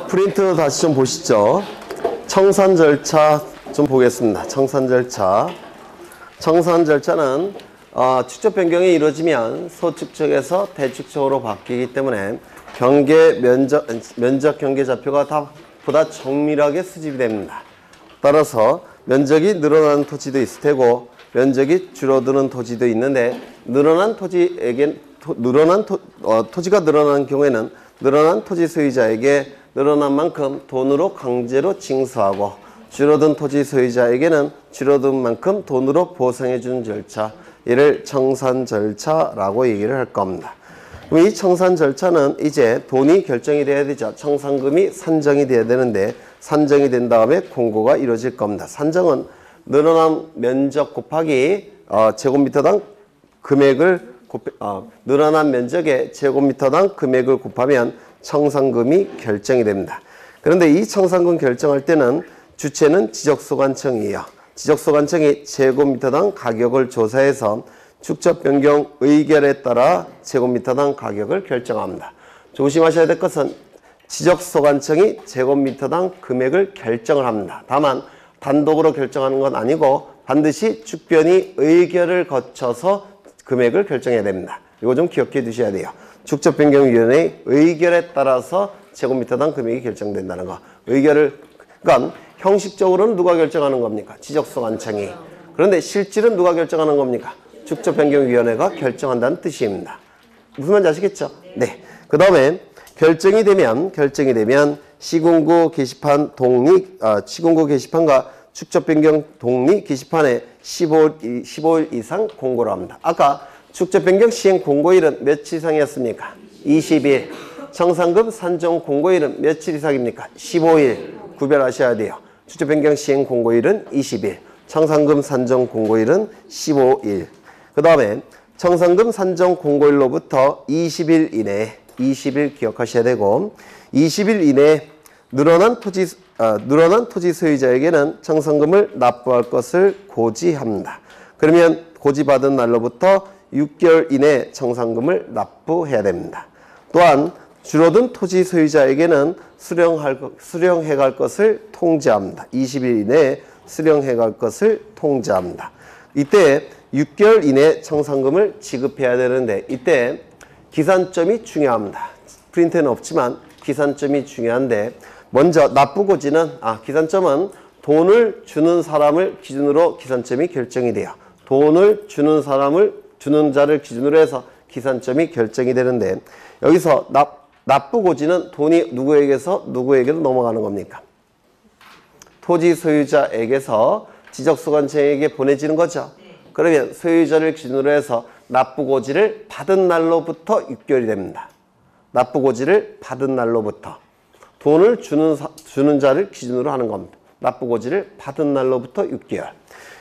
프린트 다시 좀 보시죠. 청산 절차 좀 보겠습니다. 청산 절차. 청산 절차는 축적 변경이 이루어지면 소축적에서 대축적으로 바뀌기 때문에 면적 경계 좌표가 보다 정밀하게 수집이 됩니다. 따라서 면적이 늘어나는 토지도 있을 테고 면적이 줄어드는 토지도 있는데 토지가 늘어나는 경우에는 늘어난 토지 소유자에게 늘어난 만큼 돈으로 강제로 징수하고 줄어든 토지 소유자에게는 줄어든 만큼 돈으로 보상해 주는 절차, 이를 청산 절차라고 얘기를 할 겁니다. 그럼 이 청산 절차는 이제 돈이 결정이 돼야 되죠. 청산금이 산정이 돼야 되는데 산정이 된 다음에 공고가 이루어질 겁니다. 산정은 늘어난 면적 곱하기 제곱미터당 금액을 늘어난 면적의 제곱미터당 금액을 곱하면 청산금이 결정이 됩니다. 그런데 이 청산금 결정할 때는 주체는 지적소관청이에요. 지적소관청이 제곱미터당 가격을 조사해서 축적 변경 의결에 따라 제곱미터당 가격을 결정합니다. 조심하셔야 될 것은 지적소관청이 제곱미터당 금액을 결정을 합니다. 다만 단독으로 결정하는 건 아니고 반드시 축변이 의결을 거쳐서 금액을 결정해야 됩니다. 이거 좀 기억해 두셔야 돼요. 축적변경위원회의 의결에 따라서 제곱미터당 금액이 결정된다는 거. 그러니까 형식적으로는 누가 결정하는 겁니까? 지적소관청이. 그런데 실질은 누가 결정하는 겁니까? 축적변경위원회가 결정한다는 뜻입니다. 무슨 말인지 아시겠죠? 네. 그 다음에 결정이 되면 시군구 게시판 시군구 게시판과 축적변경 동리 게시판에 15일 이상 공고를 합니다. 아까 축적변경 시행 공고일은 며칠 이상이었습니까? 20일. 청산금 산정 공고일은 며칠 이상입니까? 15일. 구별하셔야 돼요. 축적변경 시행 공고일은 20일. 청산금 산정 공고일은 15일. 그 다음에 청산금 산정 공고일로부터 20일 이내, 20일 기억하셔야 되고 20일 이내에 늘어난 토지 소유자에게는 청산금을 납부할 것을 고지합니다. 그러면 고지받은 날로부터 6개월 이내 청산금을 납부해야 됩니다. 또한 줄어든 토지 소유자에게는 수령해 갈 것을 통지합니다. 20일 이내에 수령해 갈 것을 통지합니다. 이때 6개월 이내 청산금을 지급해야 되는데 이때 기산점이 중요합니다. 프린트는 없지만 기산점이 중요한데 먼저 납부고지는 기산점은 돈을 주는 사람을 기준으로 기산점이 결정이 돼요. 돈을 주는 자를 기준으로 해서 기산점이 결정이 되는데 여기서 납부고지는 돈이 누구에게서 누구에게로 넘어가는 겁니까? 토지 소유자에게서 지적소관청에게 보내지는 거죠. 그러면 소유자를 기준으로 해서 납부고지를 받은 날로부터 6개월이 됩니다. 납부고지를 받은 날로부터 돈을 주는 자를 기준으로 하는 겁니다. 납부고지를 받은 날로부터 6개월.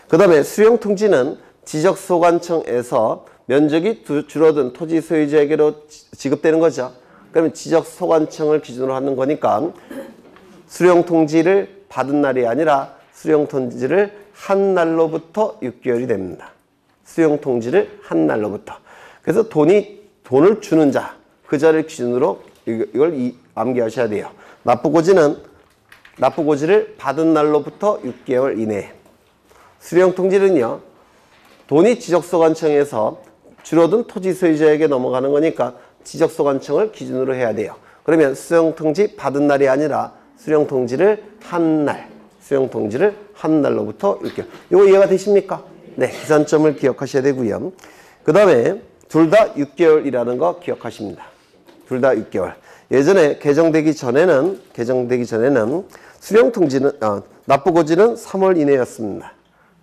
그 다음에 수령통지는 지적소관청에서 면적이 줄어든 토지 소유자에게로 지급되는 거죠. 그러면 지적소관청을 기준으로 하는 거니까 수령통지를 받은 날이 아니라 수령통지를 한 날로부터 6개월이 됩니다. 수령통지를 한 날로부터. 그래서 돈을 주는 자, 그 자를 기준으로 이걸 암기하셔야 돼요. 납부고지를 받은 날로부터 6개월 이내. 수령통지는요, 돈이 지적소관청에서 줄어든 토지 소유자에게 넘어가는 거니까 지적소관청을 기준으로 해야 돼요. 그러면 수령통지 받은 날이 아니라 수령통지를 한 날로부터 6개월. 이거 이해가 되십니까? 네, 기산점을 기억하셔야 되고요. 그 다음에 둘 다 6개월이라는 거 기억하십니다. 둘 다 6개월. 예전에 개정되기 전에는 수령통지는 납부고지는 3월 이내였습니다.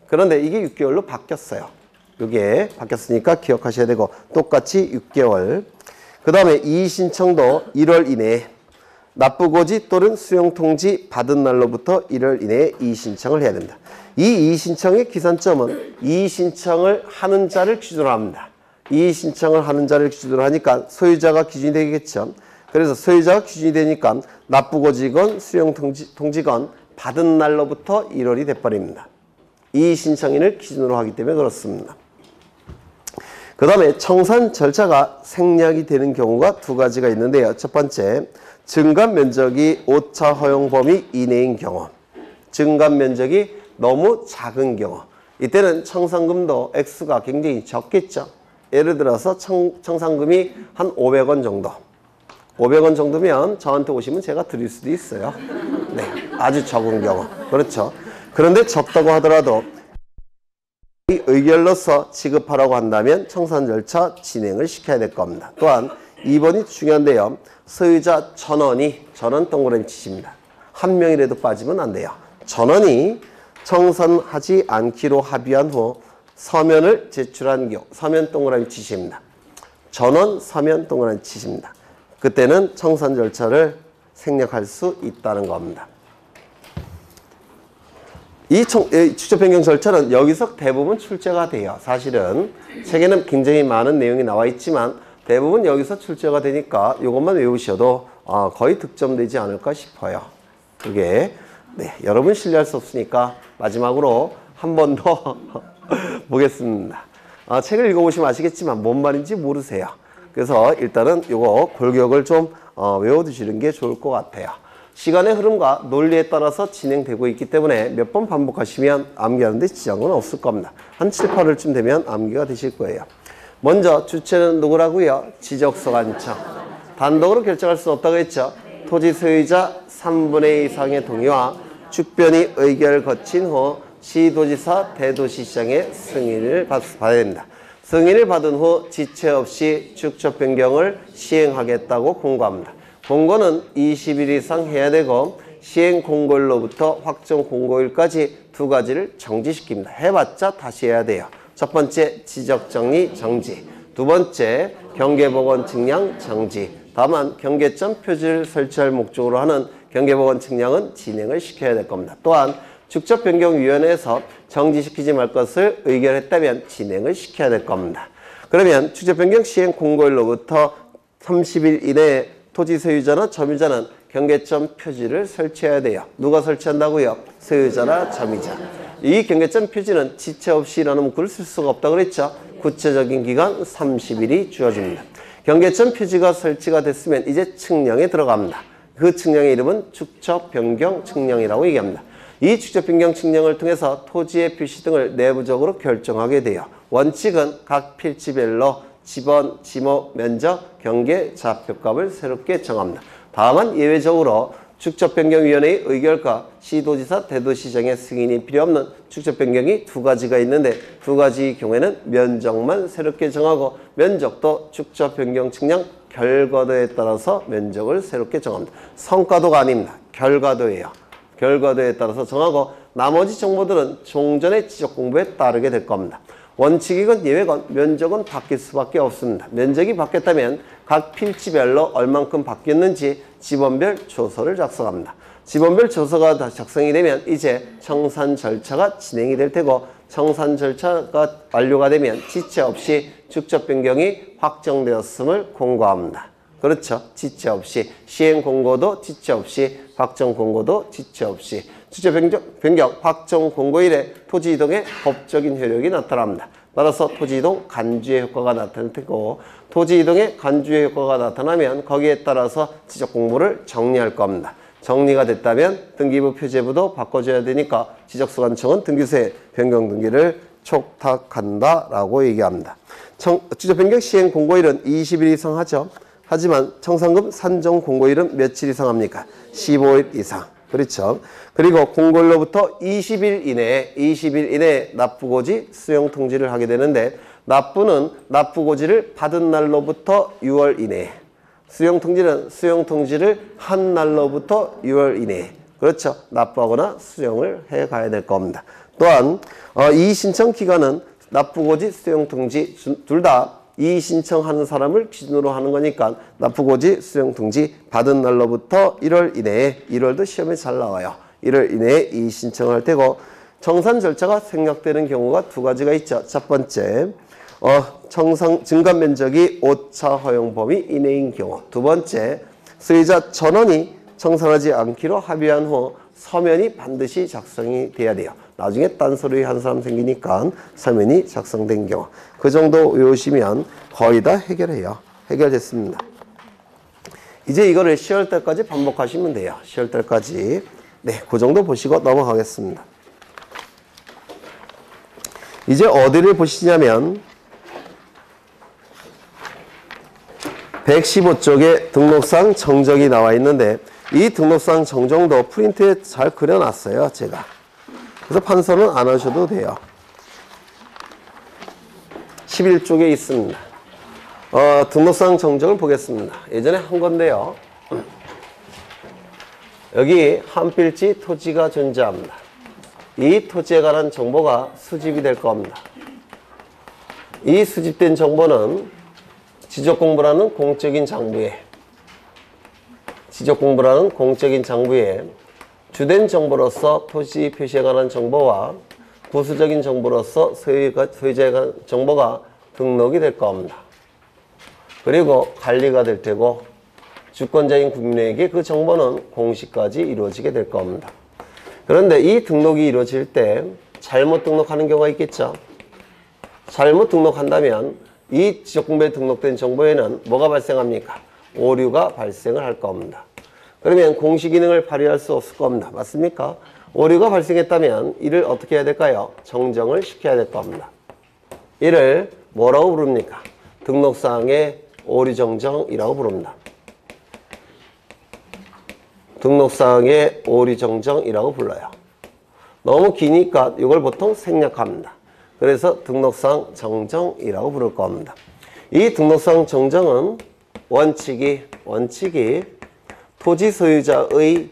그런데 이게 6개월로 바뀌었어요. 이게 바뀌었으니까 기억하셔야 되고 똑같이 6개월. 그 다음에 이의신청도 1월 이내에 납부고지 또는 수령통지 받은 날로부터 1월 이내에 이의신청을 해야 된다. 이 이의신청의 기산점은 이의신청을 하는 자를 기준으로 합니다. 이의신청을 하는 자를 기준으로 하니까 소유자가 기준이 되겠죠. 그래서 소유자가 기준이 되니까 납부고지건 수령통지건 받은 날로부터 1월이 돼버립니다. 이의신청인을 기준으로 하기 때문에 그렇습니다. 그 다음에 청산 절차가 생략이 되는 경우가 두 가지가 있는데요. 첫 번째, 증감 면적이 오차 허용 범위 이내인 경우, 증감 면적이 너무 작은 경우, 이때는 청산금도 액수가 굉장히 적겠죠. 예를 들어서 청산금이 한 500원 정도. 500원 정도면 저한테 오시면 제가 드릴 수도 있어요. 네, 아주 적은 경우. 그렇죠. 그런데 적다고 하더라도 의결로서 지급하라고 한다면 청산 절차 진행을 시켜야 될 겁니다. 또한 2번이 중요한데요. 소유자 전원이, 전원 동그라미 치십니다. 한 명이라도 빠지면 안 돼요. 전원이 청산하지 않기로 합의한 후 서면을 제출한 경우, 서면 동그라미 치십니다. 전원 서면 동그라미 치십니다. 그때는 청산 절차를 생략할 수 있다는 겁니다. 이 축적 변경 절차는 여기서 대부분 출제가 돼요. 사실은 책에는 굉장히 많은 내용이 나와 있지만 대부분 여기서 출제가 되니까 이것만 외우셔도 거의 득점되지 않을까 싶어요. 그게 여러분 신뢰할 수 없으니까 마지막으로 한 번 더 보겠습니다. 책을 읽어보시면 아시겠지만 뭔 말인지 모르세요. 그래서 일단은 이거 골격을 좀 외워두시는 게 좋을 것 같아요. 시간의 흐름과 논리에 따라서 진행되고 있기 때문에 몇 번 반복하시면 암기하는 데 지장은 없을 겁니다. 한 7, 8월쯤 되면 암기가 되실 거예요. 먼저 주체는 누구라고요? 지적소 관청. 단독으로 결정할 수 없다고 했죠. 토지 소유자 3분의 2 이상의 동의와 축변이 의결을 거친 후 시도지사 대도시장의 승인을 받아야 됩니다. 승인을 받은 후 지체 없이 축적 변경을 시행하겠다고 공고합니다. 공고는 20일 이상 해야 되고 시행 공고일로부터 확정 공고일까지 두 가지를 정지시킵니다. 해봤자 다시 해야 돼요. 첫 번째 지적정리 정지, 두 번째 경계복원 측량 정지. 다만 경계점 표지를 설치할 목적으로 하는 경계복원 측량은 진행을 시켜야 될 겁니다. 또한 축적변경위원회에서 정지시키지 말 것을 의결했다면 진행을 시켜야 될 겁니다. 그러면 축적변경 시행 공고일로부터 30일 이내에 토지 소유자나 점유자는 경계점 표지를 설치해야 돼요. 누가 설치한다고요? 소유자나 점유자. 이 경계점 표지는 지체 없이라는 문구를 쓸 수가 없다고 그랬죠. 구체적인 기간 30일이 주어집니다. 경계점 표지가 설치가 됐으면 이제 측량에 들어갑니다. 그 측량의 이름은 축적변경 측량이라고 얘기합니다. 이 축적변경 측량을 통해서 토지의 표시 등을 내부적으로 결정하게 돼요. 원칙은 각 필지별로 지번, 지목, 면적, 경계, 좌표값을 새롭게 정합니다. 다만 예외적으로 축적변경위원회의 의결과 시도지사, 대도시장의 승인이 필요 없는 축적변경이 두 가지가 있는데 두 가지 경우에는 면적만 새롭게 정하고 면적도 축적변경 측량 결과도에 따라서 면적을 새롭게 정합니다. 성과도가 아닙니다. 결과도예요. 결과도에 따라서 정하고 나머지 정보들은 종전의 지적공부에 따르게 될 겁니다. 원칙이건 예외건 면적은 바뀔 수밖에 없습니다. 면적이 바뀌었다면 각 필지별로 얼만큼 바뀌었는지 지번별 조서를 작성합니다. 지번별 조서가 작성이 되면 이제 청산 절차가 진행이 될 테고 청산 절차가 완료가 되면 지체 없이 축적 변경이 확정되었음을 공고합니다. 그렇죠. 지체 없이 시행 공고도 지체 없이 확정 공고도 지체 없이 축적 변경 확정 공고일에 토지 이동의 법적인 효력이 나타납니다. 따라서 토지 이동 간주의 효과가 나타날 테고 토지 이동의 간주의 효과가 나타나면 거기에 따라서 지적 공모를 정리할 겁니다. 정리가 됐다면 등기부 표제부도 바꿔줘야 되니까 지적소관청은 등기소에 변경 등기를 촉탁한다라고 얘기합니다. 축적 변경 시행 공고일은 20일 이상 하죠. 하지만 청산금 산정 공고일은 며칠 이상 합니까? 15일 이상. 그렇죠. 그리고 공고일로부터 20일 이내에 납부고지 수용 통지를 하게 되는데 납부는 납부고지를 받은 날로부터 6월 이내에 수용 통지는 수용 통지를 한 날로부터 6월 이내에 그렇죠. 납부하거나 수용을 해 가야 될 겁니다. 또한 이의 신청 기간은 납부고지 수용 통지 둘 다 이의 신청하는 사람을 기준으로 하는 거니까 납부고지 수용 통지 받은 날로부터 1월 이내에 1월도 시험에 잘 나와요. 1월 이내에 이의 신청을 할 테고 청산 절차가 생략되는 경우가 두 가지가 있죠. 첫 번째 증감 면적이 오차 허용 범위 이내인 경우. 두 번째 소유자 전원이 청산하지 않기로 합의한 후 서면이 반드시 작성이 돼야 돼요. 나중에 딴소리 한 사람 생기니까 서면이 작성된 경우. 그 정도 외우시면 거의 다 해결해요. 해결됐습니다. 이제 이거를 10월달까지 반복하시면 돼요. 10월달까지. 네, 그 정도 보시고 넘어가겠습니다. 이제 어디를 보시냐면 115쪽에 등록상 정정이 나와 있는데 이 등록상 정정도 프린트에 잘 그려놨어요. 제가. 그래서 판서는 안 하셔도 돼요. 11쪽에 있습니다. 등록상 정정을 보겠습니다. 예전에 한 건데요. 여기 한 필지 토지가 존재합니다. 이 토지에 관한 정보가 수집이 될 겁니다. 이 수집된 정보는 지적공부라는 공적인 장부에 주된 정보로서 토지 표시에 관한 정보와 부수적인 정보로서 소유자에 관한 정보가 등록이 될 겁니다. 그리고 관리가 될 테고 주권자인 국민에게 그 정보는 공시까지 이루어지게 될 겁니다. 그런데 이 등록이 이루어질 때 잘못 등록하는 경우가 있겠죠. 잘못 등록한다면 이 지적공부에 등록된 정보에는 뭐가 발생합니까? 오류가 발생을 할 겁니다. 그러면 공시 기능을 발휘할 수 없을 겁니다. 맞습니까? 오류가 발생했다면 이를 어떻게 해야 될까요? 정정을 시켜야 될 겁니다. 이를 뭐라고 부릅니까? 등록사항의 오류 정정이라고 부릅니다. 등록사항의 오류 정정이라고 불러요. 너무 기니까 이걸 보통 생략합니다. 그래서 등록사항 정정이라고 부를 겁니다. 이 등록사항 정정은 원칙이 토지 소유자의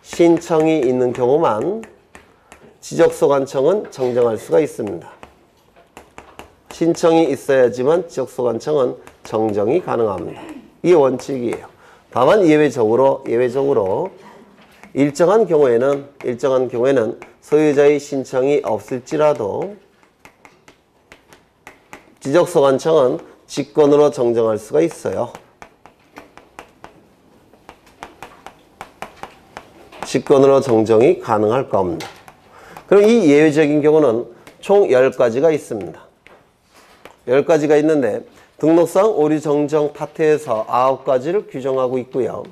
신청이 있는 경우만 지적소관청은 정정할 수가 있습니다. 신청이 있어야지만 지적소관청은 정정이 가능합니다. 이게 원칙이에요. 다만 예외적으로 일정한 경우에는 소유자의 신청이 없을지라도 지적소관청은 직권으로 정정할 수가 있어요. 직권으로 정정이 가능할 겁니다. 그럼 이 예외적인 경우는 총 10가지가 있습니다. 10가지가 있는데 등록상 오류 정정 파트에서 9가지를 규정하고 있고요.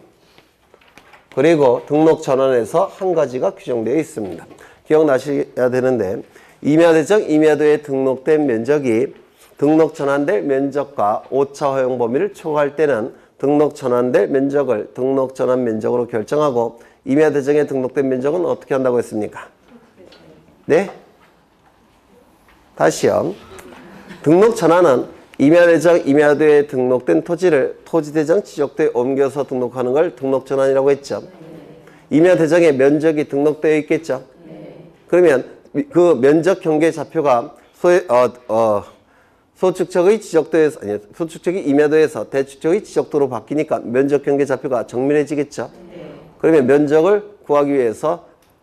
그리고 등록 전환에서 1가지가 규정되어 있습니다. 기억나셔야 되는데 임야대적 임야도에 등록된 면적이 등록 전환될 면적과 오차 허용 범위를 초과할 때는 등록 전환될 면적을 등록 전환 면적으로 결정하고 임야대정에 등록된 면적은 어떻게 한다고 했습니까? 네? 다시요. 등록 전환은 임야대정 임야도에 등록된 토지를 토지대정 지적도에 옮겨서 등록하는 걸 등록 전환이라고 했죠. 임야대정에 면적이 등록되어 있겠죠. 그러면 그 면적 경계 좌표가 소축척의 지적도에서 소축척이 임야도에서 대축척의 지적도로 바뀌니까 면적 경계 좌표가 정밀해지겠죠. 그러면 면적을 구하기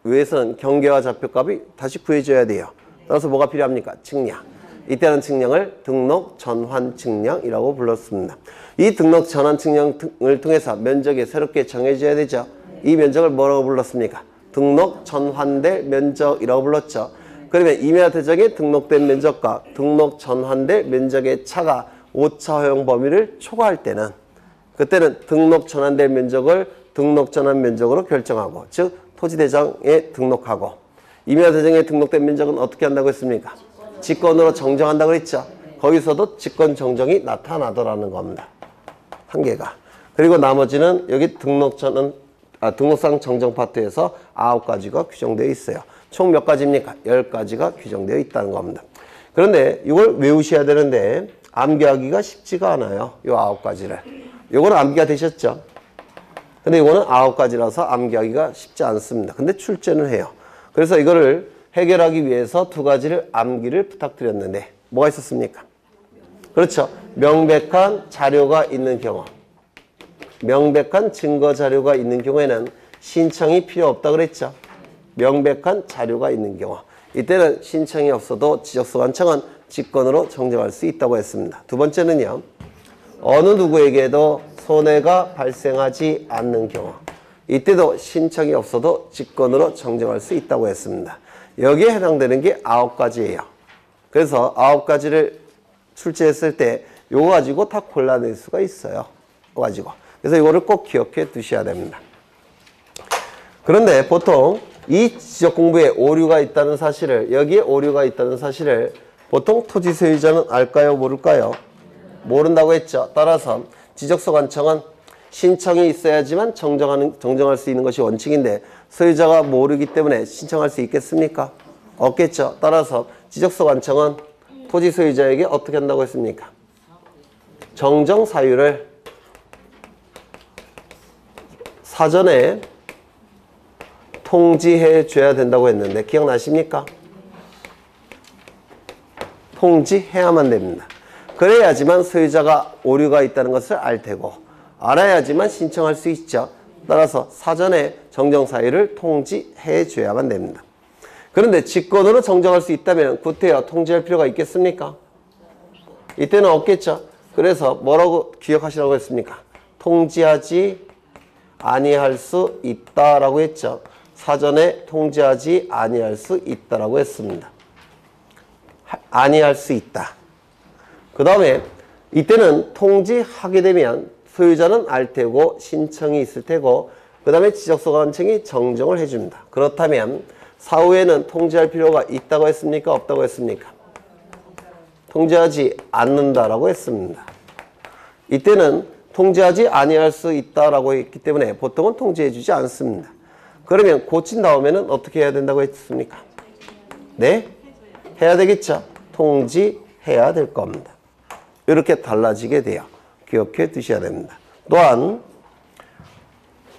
위해서는 경계와 좌표값이 다시 구해줘야 돼요. 따라서 뭐가 필요합니까? 측량. 이때는 측량을 등록 전환 측량이라고 불렀습니다. 이 등록 전환 측량을 통해서 면적이 새롭게 정해져야 되죠. 이 면적을 뭐라고 불렀습니까? 등록 전환될 면적이라고 불렀죠. 그러면 임야대정에 등록된 면적과 등록 전환될 면적의 차가 오차 허용 범위를 초과할 때는 그때는 등록 전환될 면적을 등록 전환 면적으로 결정하고 즉 토지대정에 등록하고 임야대정에 등록된 면적은 어떻게 한다고 했습니까? 직권으로 정정한다고 그랬죠. 거기서도 직권 정정이 나타나더라는 겁니다. 한계가. 그리고 나머지는 여기 등록상 정정 파트에서 9가지가 규정되어 있어요. 총 몇 가지입니까? 10가지가 규정되어 있다는 겁니다. 그런데 이걸 외우셔야 되는데 암기하기가 쉽지가 않아요. 이 9가지를. 이거는 암기가 되셨죠? 근데 이거는 9가지라서 암기하기가 쉽지 않습니다. 근데 출제는 해요. 그래서 이거를 해결하기 위해서 2가지를 암기를 부탁드렸는데 뭐가 있었습니까? 그렇죠. 명백한 자료가 있는 경우. 명백한 증거 자료가 있는 경우에는 신청이 필요 없다 그랬죠. 명백한 자료가 있는 경우. 이때는 신청이 없어도 지적소관청은 직권으로 정정할 수 있다고 했습니다. 두 번째는요. 어느 누구에게도 손해가 발생하지 않는 경우. 이때도 신청이 없어도 직권으로 정정할 수 있다고 했습니다. 여기에 해당되는 게 9가지예요. 그래서 9가지를 출제했을 때 이거 가지고 다 골라낼 수가 있어요. 이거 가지고. 그래서 이거를 꼭 기억해 두셔야 됩니다. 그런데 보통 이 지적 공부에 오류가 있다는 사실을, 여기에 오류가 있다는 사실을 보통 토지 소유자는 알까요? 모를까요? 모른다고 했죠. 따라서 지적소관청은 신청이 있어야지만 정정할 수 있는 것이 원칙인데 소유자가 모르기 때문에 신청할 수 있겠습니까? 없겠죠. 따라서 지적소관청은 토지 소유자에게 어떻게 한다고 했습니까? 정정 사유를 사전에 통지해 줘야 된다고 했는데 기억나십니까? 통지해야만 됩니다. 그래야지만 소유자가 오류가 있다는 것을 알 테고 알아야지만 신청할 수 있죠. 따라서 사전에 정정 사유를 통지해 줘야만 됩니다. 그런데 직권으로 정정할 수 있다면 구태여 통지할 필요가 있겠습니까? 이때는 없겠죠. 그래서 뭐라고 기억하시라고 했습니까? 통지하지 아니할 수 있다라고 했죠. 사전에 통지하지 아니할 수 있다라고 했습니다. 아니할 수 있다. 그 다음에 이때는 통지하게 되면 소유자는 알 테고 신청이 있을 테고 그 다음에 지적소관청이 정정을 해줍니다. 그렇다면 사후에는 통지할 필요가 있다고 했습니까? 없다고 했습니까? 통지하지 않는다라고 했습니다. 이때는 통지하지 아니할 수 있다라고 했기 때문에 보통은 통지해주지 않습니다. 그러면 고친 다음에는 어떻게 해야 된다고 했습니까? 네? 해야 되겠죠. 통지해야 될 겁니다. 이렇게 달라지게 돼요. 기억해 두셔야 됩니다. 또한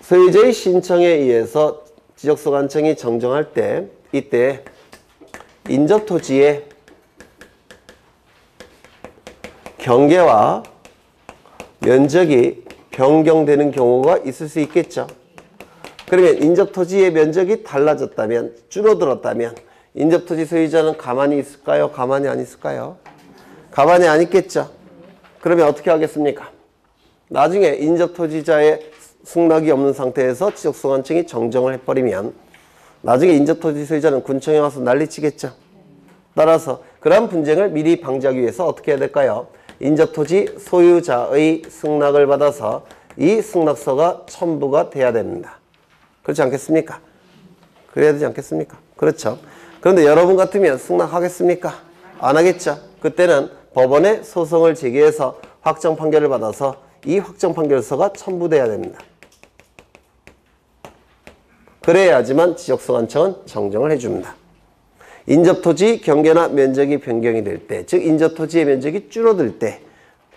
소유자의 신청에 의해서 지적소관청이 정정할 때 이때 인접토지의 경계와 면적이 변경되는 경우가 있을 수 있겠죠. 그러면 인접토지의 면적이 달라졌다면, 줄어들었다면 인접토지 소유자는 가만히 있을까요? 가만히 안 있을까요? 가만히 안 있겠죠. 그러면 어떻게 하겠습니까? 나중에 인접토지자의 승낙이 없는 상태에서 지적소관청이 정정을 해버리면 나중에 인접토지 소유자는 군청에 와서 난리치겠죠. 따라서 그러한 분쟁을 미리 방지하기 위해서 어떻게 해야 될까요? 인접토지 소유자의 승낙을 받아서 이 승낙서가 첨부가 돼야 됩니다. 그렇지 않겠습니까? 그래야 되지 않겠습니까? 그렇죠. 그런데 여러분 같으면 승낙하겠습니까? 안 하겠죠. 그때는 법원에 소송을 제기해서 확정 판결을 받아서 이 확정 판결서가 첨부돼야 됩니다. 그래야지만 지적소관청은 정정을 해줍니다. 인접토지 경계나 면적이 변경이 될 때, 즉 인접토지의 면적이 줄어들 때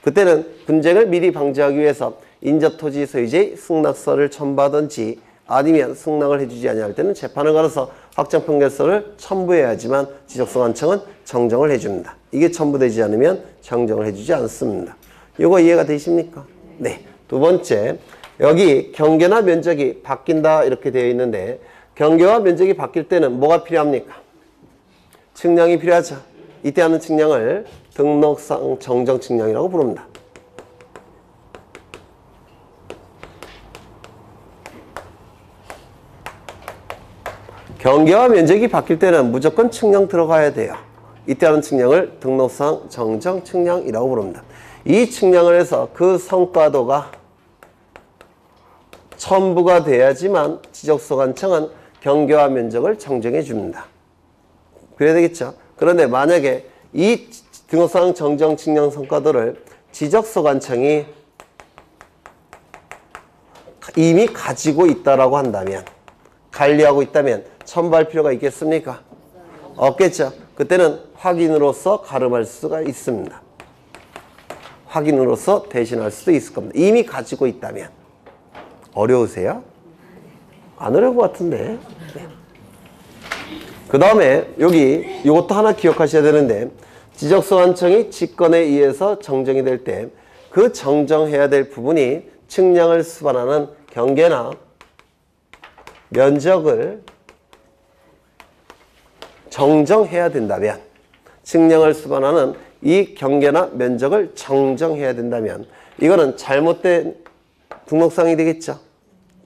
그때는 분쟁을 미리 방지하기 위해서 인접토지 소유자의 승낙서를 첨부하든지 아니면 승낙을 해주지 아니할 때는 재판을 걸어서 확정 판결서를 첨부해야지만 지적소관청은 정정을 해줍니다. 이게 첨부되지 않으면 정정을 해주지 않습니다. 이거 이해가 되십니까? 네. 두 번째, 여기 경계나 면적이 바뀐다 이렇게 되어 있는데 경계와 면적이 바뀔 때는 뭐가 필요합니까? 측량이 필요하죠. 이때 하는 측량을 등록상 정정 측량이라고 부릅니다. 경계와 면적이 바뀔 때는 무조건 측량 들어가야 돼요. 이때 하는 측량을 등록상 정정 측량이라고 부릅니다. 이 측량을 해서 그 성과도가 첨부가 돼야지만 지적소관청은 경계와 면적을 정정해 줍니다. 그래야 되겠죠. 그런데 만약에 이 등록상 정정 측량 성과도를 지적소관청이 이미 가지고 있다라고 한다면, 관리하고 있다면 첨부할 필요가 있겠습니까? 없겠죠. 그때는 확인으로서 가름할 수가 있습니다. 확인으로서 대신할 수도 있을 겁니다. 이미 가지고 있다면. 어려우세요? 안 어려운 것 같은데. 네. 그 다음에 여기 이것도 하나 기억하셔야 되는데 지적소관청이 직권에 의해서 정정이 될 때 그 정정해야 될 부분이 측량을 수반하는 경계나 면적을 정정해야 된다면, 측량을 수반하는 이 경계나 면적을 정정해야 된다면 이거는 잘못된 등록상이 되겠죠.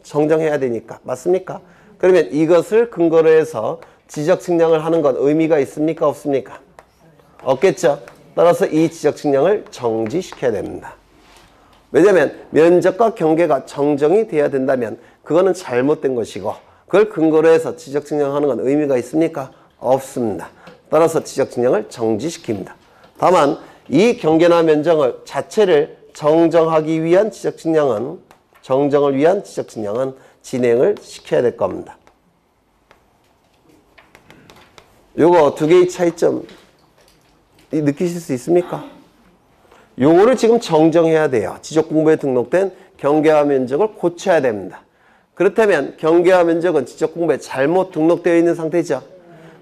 정정해야 되니까. 맞습니까? 그러면 이것을 근거로 해서 지적 측량을 하는 건 의미가 있습니까? 없습니까? 없겠죠. 따라서 이 지적 측량을 정지시켜야 됩니다. 왜냐하면 면적과 경계가 정정이 돼야 된다면 그거는 잘못된 것이고 그걸 근거로 해서 지적증명하는 건 의미가 있습니까? 없습니다. 따라서 지적증명을 정지시킵니다. 다만 이 경계나 면적을 자체를 정정하기 위한 정정을 위한 지적증명은 진행을 시켜야 될 겁니다. 요거 두 개의 차이점 느끼실 수 있습니까? 요거를 지금 정정해야 돼요. 지적공부에 등록된 경계와 면적을 고쳐야 됩니다. 그렇다면 경계와 면적은 지적공부에 잘못 등록되어 있는 상태죠.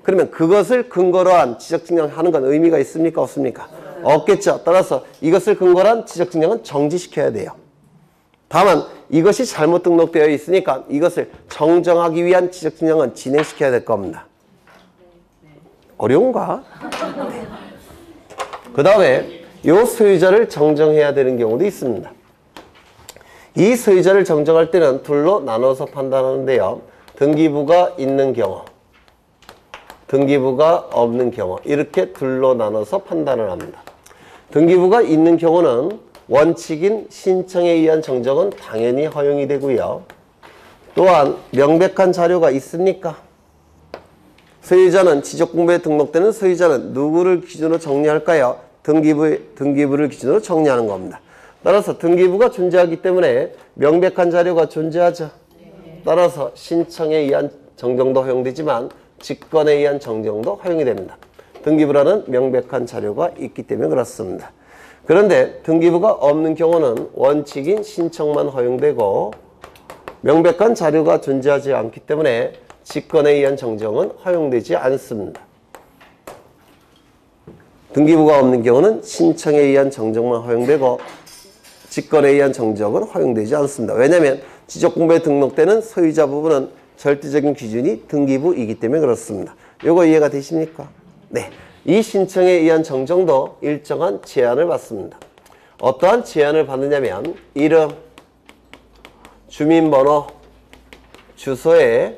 그러면 그것을 근거로 한 지적증명하는 건 의미가 있습니까? 없습니까? 없겠죠. 따라서 이것을 근거로 한 지적증명은 정지시켜야 돼요. 다만 이것이 잘못 등록되어 있으니까 이것을 정정하기 위한 지적증명은 진행시켜야 될 겁니다. 어려운가? 네. 그 다음에 이 소유자를 정정해야 되는 경우도 있습니다. 이 소유자를 정정할 때는 둘로 나눠서 판단하는데요. 등기부가 있는 경우, 등기부가 없는 경우 이렇게 둘로 나눠서 판단을 합니다. 등기부가 있는 경우는 원칙인 신청에 의한 정정은 당연히 허용이 되고요. 또한 명백한 자료가 있습니까? 소유자는 지적공부에 등록되는 소유자는 누구를 기준으로 정리할까요? 등기부를 기준으로 정리하는 겁니다. 따라서 등기부가 존재하기 때문에 명백한 자료가 존재하죠. 따라서 신청에 의한 정정도 허용되지만 직권에 의한 정정도 허용이 됩니다. 등기부라는 명백한 자료가 있기 때문에 그렇습니다. 그런데 등기부가 없는 경우는 원칙인 신청만 허용되고 명백한 자료가 존재하지 않기 때문에 직권에 의한 정정은 허용되지 않습니다. 등기부가 없는 경우는 신청에 의한 정정만 허용되고 직권에 의한 정정은 허용되지 않습니다. 왜냐하면 지적공부에 등록되는 소유자 부분은 절대적인 기준이 등기부이기 때문에 그렇습니다. 이거 이해가 되십니까? 네. 이 신청에 의한 정정도 일정한 제한을 받습니다. 어떠한 제한을 받느냐면 이름, 주민번호, 주소에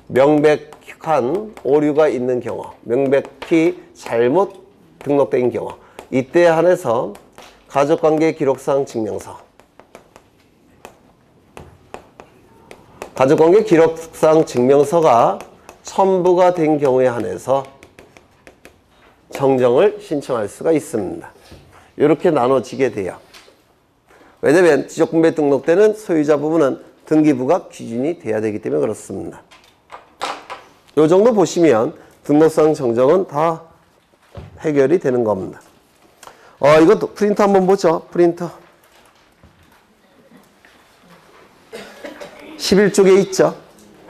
명백한 오류가 있는 경우, 명백히 잘못 등록된 경우 이때에 한해서 가족관계 기록상 증명서, 가족관계 기록상 증명서가 첨부가 된 경우에 한해서 정정을 신청할 수가 있습니다. 이렇게 나눠지게 돼요. 왜냐하면 지적공부에 등록되는 소유자 부분은 등기부가 기준이 돼야 되기 때문에 그렇습니다. 이 정도 보시면 등록상 정정은 다 해결이 되는 겁니다. 이것도 프린터 한번 보죠. 프린터 11쪽에 있죠.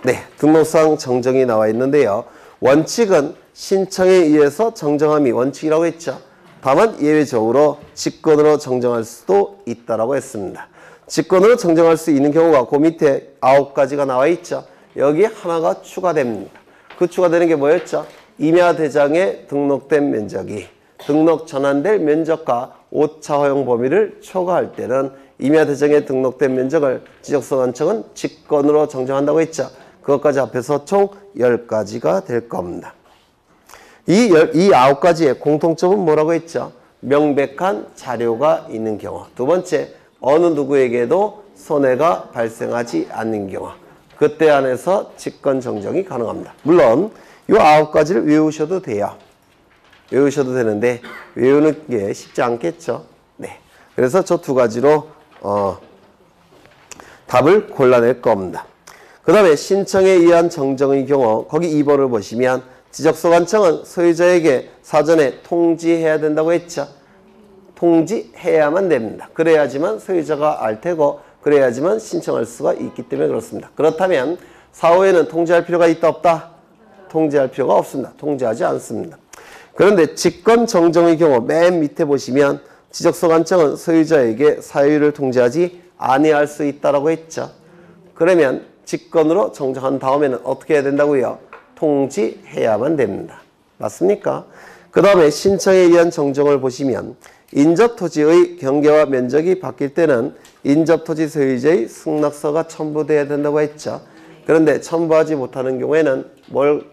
네, 등록상 정정이 나와 있는데요. 원칙은 신청에 의해서 정정함이 원칙이라고 했죠. 다만 예외적으로 직권으로 정정할 수도 있다라고 했습니다. 직권으로 정정할 수 있는 경우가 그 밑에 9가지가 나와 있죠. 여기 하나가 추가됩니다. 그 추가되는 게 뭐였죠? 임야대장에 등록된 면적이 등록 전환될 면적과 오차 허용 범위를 초과할 때는 임야대장에 등록된 면적을 지적소관청은 직권으로 정정한다고 했죠. 그것까지 합해서 총 10가지가 될 겁니다. 이 9가지의 공통점은 뭐라고 했죠? 명백한 자료가 있는 경우. 두 번째, 어느 누구에게도 손해가 발생하지 않는 경우. 그때 안에서 직권 정정이 가능합니다. 물론 이 9가지를 외우셔도 돼요. 외우셔도 되는데 외우는 게 쉽지 않겠죠. 네. 그래서 저 2가지로 답을 골라낼 겁니다. 그 다음에 신청에 의한 정정의 경우 거기 2번을 보시면 지적소관청은 소유자에게 사전에 통지해야 된다고 했죠. 통지해야만 됩니다. 그래야지만 소유자가 알 테고 그래야지만 신청할 수가 있기 때문에 그렇습니다. 그렇다면 사후에는 통지할 필요가 있다 없다? 통지할 필요가 없습니다. 통지하지 않습니다. 그런데 직권 정정의 경우 맨 밑에 보시면 지적소관청은 소유자에게 사유를 통지하지 아니할 수 있다라고 했죠. 그러면 직권으로 정정한 다음에는 어떻게 해야 된다고요? 통지해야만 됩니다. 맞습니까? 그 다음에 신청에 의한 정정을 보시면 인접토지의 경계와 면적이 바뀔 때는 인접토지 소유자의 승낙서가 첨부돼야 된다고 했죠. 그런데 첨부하지 못하는 경우에는 뭘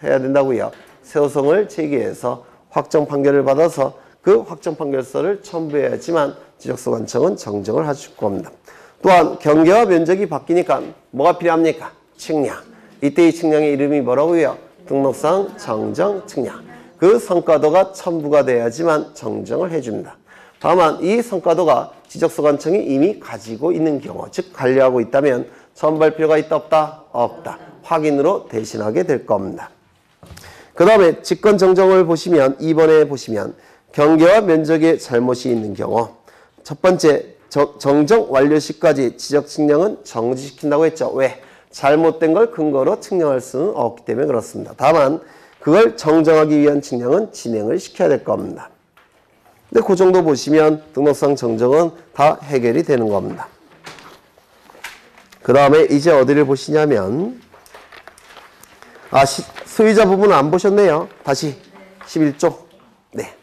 해야 된다고요? 소송을 제기해서 확정 판결을 받아서 그 확정 판결서를 첨부해야지만 지적소관청은 정정을 해줄 겁니다. 또한 경계와 면적이 바뀌니까 뭐가 필요합니까? 측량. 이때 이 측량의 이름이 뭐라고요? 등록상 정정 측량. 그 성과도가 첨부가 돼야지만 정정을 해줍니다. 다만 이 성과도가 지적소관청이 이미 가지고 있는 경우, 즉 관리하고 있다면 첨부할 필요가 있다 없다? 없다. 확인으로 대신하게 될 겁니다. 그 다음에 직권정정을 보시면 2번에 보시면 경계와 면적에 잘못이 있는 경우 첫 번째 정정 완료 시까지 지적 측량은 정지시킨다고 했죠. 왜? 잘못된 걸 근거로 측량할 수는 없기 때문에 그렇습니다. 다만 그걸 정정하기 위한 측량은 진행을 시켜야 될 겁니다. 근데 그 정도 보시면 등록상 정정은 다 해결이 되는 겁니다. 그 다음에 이제 어디를 보시냐면 소유자 부분은 안 보셨네요. 다시 11조. 네.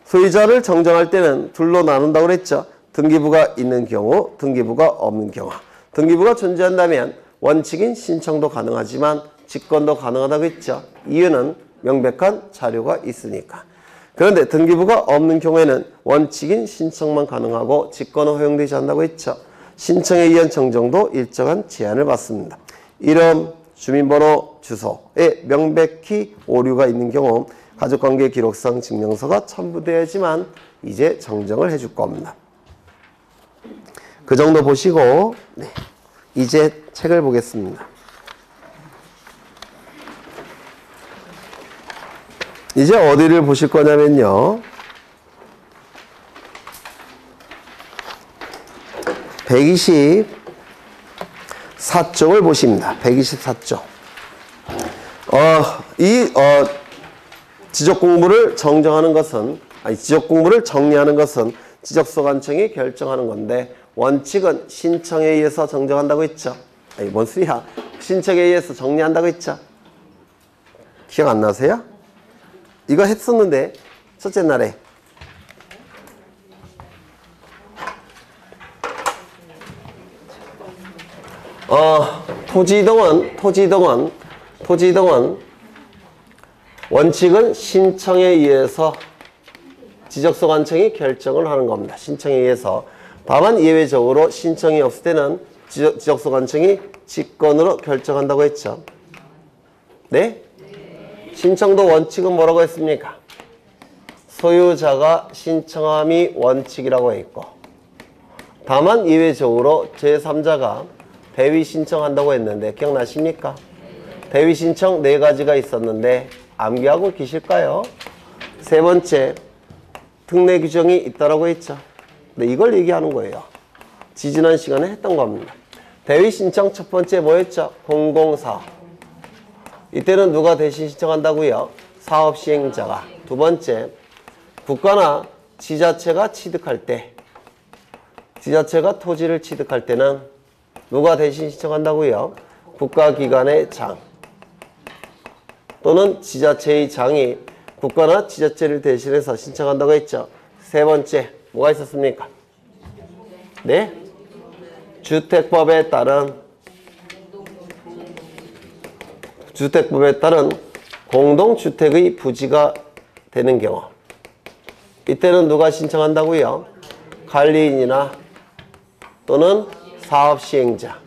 소유자를 정정할 때는 둘로 나눈다고 그랬죠. 등기부가 있는 경우, 등기부가 없는 경우. 등기부가 존재한다면 원칙인 신청도 가능하지만 직권도 가능하다고 했죠. 이유는 명백한 자료가 있으니까. 그런데 등기부가 없는 경우에는 원칙인 신청만 가능하고 직권은 허용되지 않는다고 했죠. 신청에 의한 정정도 일정한 제한을 받습니다. 이름, 주민번호, 주소에 명백히 오류가 있는 경우 가족관계 기록상 증명서가 첨부되어야지만 이제 정정을 해줄 겁니다. 그 정도 보시고 네, 이제 책을 보겠습니다. 이제 어디를 보실 거냐면요. 124쪽을 보십니다. 124쪽. 지적 공부를 정정하는 것은, 지적 공부를 정리하는 것은 지적소관청이 결정하는 건데, 원칙은 신청에 의해서 정정한다고 했죠. 뭔 소리야? 신청에 의해서 정리한다고 했죠. 기억 안 나세요? 이거 했었는데, 첫째 날에. 토지이동은 원칙은 신청에 의해서 지적소관청이 결정을 하는 겁니다. 신청에 의해서. 다만 예외적으로 신청이 없을 때는 지적소관청이 직권으로 결정한다고 했죠. 네? 신청도 원칙은 뭐라고 했습니까? 소유자가 신청함이 원칙이라고 했고, 다만 예외적으로 제3자가 대위 신청한다고 했는데 기억나십니까? 대위 신청 4가지가 있었는데 암기하고 계실까요? 세 번째, 특례 규정이 있다라고 했죠. 네, 이걸 얘기하는 거예요. 지지난 시간에 했던 겁니다. 대위 신청 첫 번째 뭐였죠? 공공사업. 이때는 누가 대신 신청한다고요? 사업 시행자가. 두 번째, 국가나 지자체가 취득할 때, 지자체가 토지를 취득할 때는 누가 대신 신청한다고요? 국가기관의 장 또는 지자체의 장이 국가나 지자체를 대신해서 신청한다고 했죠. 세 번째, 뭐가 있었습니까? 네? 주택법에 따른 공동주택의 부지가 되는 경우, 이때는 누가 신청한다고요? 관리인이나 또는 사업시행자.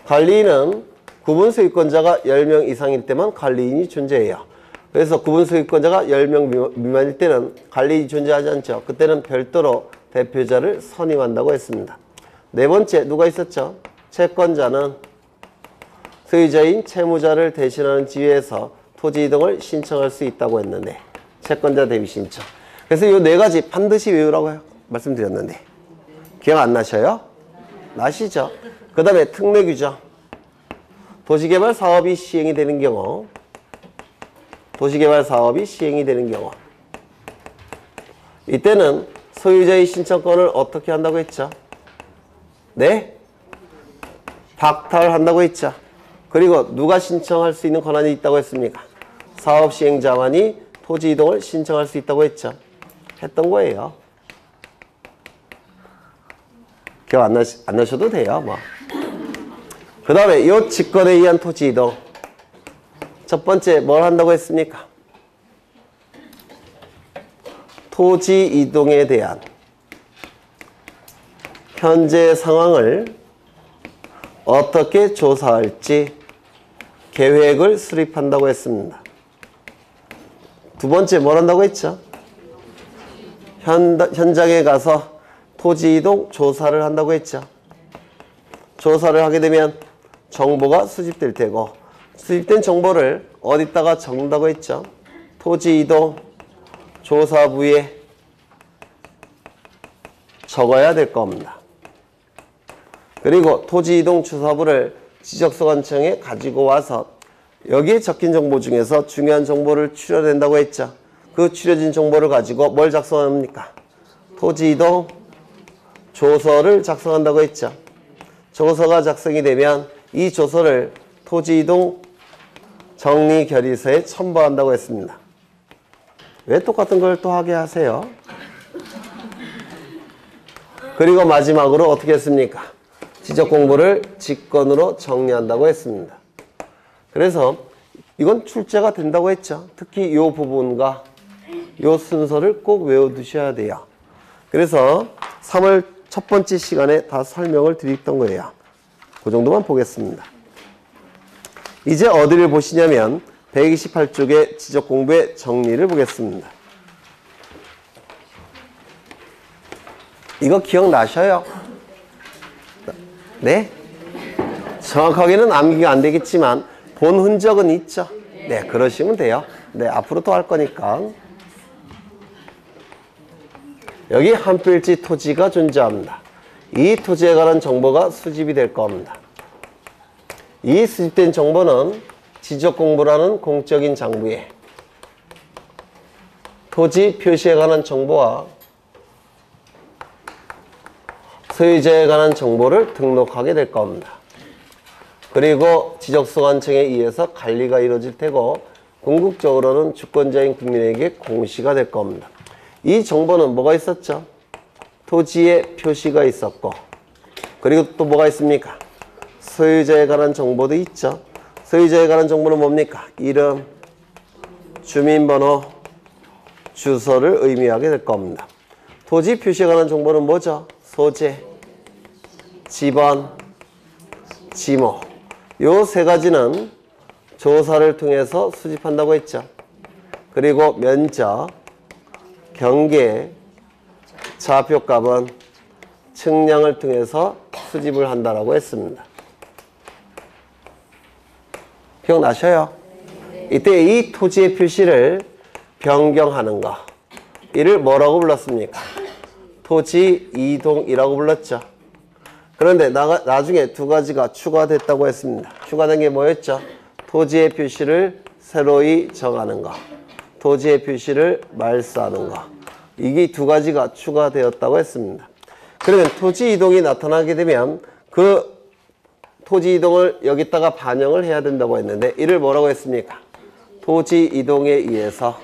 관리인은 구분소유권자가 10명 이상일 때만 관리인이 존재해요. 그래서 구분소유권자가 10명 미만일 때는 관리인이 존재하지 않죠. 그때는 별도로 대표자를 선임한다고 했습니다. 네 번째, 누가 있었죠? 채권자는 소유자인 채무자를 대신하는 지위에서 토지 이동을 신청할 수 있다고 했는데, 채권자 대비 신청. 그래서 이 4가지 반드시 외우라고 말씀드렸는데 기억 안 나셔요? 나시죠? 그 다음에 특례 규정. 도시개발 사업이 시행이 되는 경우, 이때는 소유자의 신청권을 어떻게 한다고 했죠? 네? 박탈한다고 했죠. 그리고 누가 신청할 수 있는 권한이 있다고 했습니까? 사업 시행자만이 토지 이동을 신청할 수 있다고 했죠. 했던 거예요. 기억 안 나셔도 돼요, 뭐. 그 다음에 이 직권에 의한 토지 이동. 첫 번째, 뭘 한다고 했습니까? 토지 이동에 대한 현재 상황을 어떻게 조사할지 계획을 수립한다고 했습니다. 두 번째 뭘 한다고 했죠? 현장에 가서 토지 이동 조사를 한다고 했죠. 조사를 하게 되면 정보가 수집될 테고 수집된 정보를 어디다가 적는다고 했죠? 토지 이동 조사부에 적어야 될 겁니다. 그리고 토지 이동 조사부를 지적소관청에 가지고 와서 여기에 적힌 정보 중에서 중요한 정보를 추려낸다고 했죠. 그 추려진 정보를 가지고 뭘 작성합니까? 토지 이동 조서를 작성한다고 했죠. 조서가 작성이 되면 이 조서를 토지 이동 정리 결의서에 첨부한다고 했습니다. 왜 똑같은 걸 또 하게 하세요? 그리고 마지막으로 어떻게 했습니까? 지적 공부를 직권으로 정리한다고 했습니다. 그래서 이건 출제가 된다고 했죠. 특히 이 부분과 이 순서를 꼭 외워두셔야 돼요. 그래서 3월 첫 번째 시간에 다 설명을 드렸던 거예요. 그 정도만 보겠습니다. 이제 어디를 보시냐면 128쪽의 지적 공부의 정리를 보겠습니다. 이거 기억나셔요? 네? 정확하게는 암기가 안 되겠지만 본 흔적은 있죠? 네, 그러시면 돼요. 네, 앞으로 또 할 거니까. 여기 한 필지 토지가 존재합니다. 이 토지에 관한 정보가 수집이 될 겁니다. 이 수집된 정보는 지적공부라는 공적인 장부에 토지 표시에 관한 정보와 소유자에 관한 정보를 등록하게 될 겁니다. 그리고 지적소관청에 의해서 관리가 이루어질 테고 궁극적으로는 주권자인 국민에게 공시가 될 겁니다. 이 정보는 뭐가 있었죠? 토지에 표시가 있었고 그리고 또 뭐가 있습니까? 소유자에 관한 정보도 있죠. 소유자에 관한 정보는 뭡니까? 이름, 주민번호, 주소를 의미하게 될 겁니다. 토지 표시에 관한 정보는 뭐죠? 소재, 지번, 지모. 요 세 가지는 조사를 통해서 수집한다고 했죠. 그리고 면적, 경계, 좌표값은 측량을 통해서 수집을 한다라고 했습니다. 기억나셔요? 이때 이 토지의 표시를 변경하는 거. 이를 뭐라고 불렀습니까? 토지 이동이라고 불렀죠. 그런데 나중에 두 가지가 추가됐다고 했습니다. 추가된 게 뭐였죠? 토지의 표시를 새로이 정하는 거. 토지의 표시를 말소하는 거. 이게 두 가지가 추가되었다고 했습니다. 그러면 토지 이동이 나타나게 되면 그 토지 이동을 여기다가 반영을 해야 된다고 했는데 이를 뭐라고 했습니까? 토지 이동에 의해서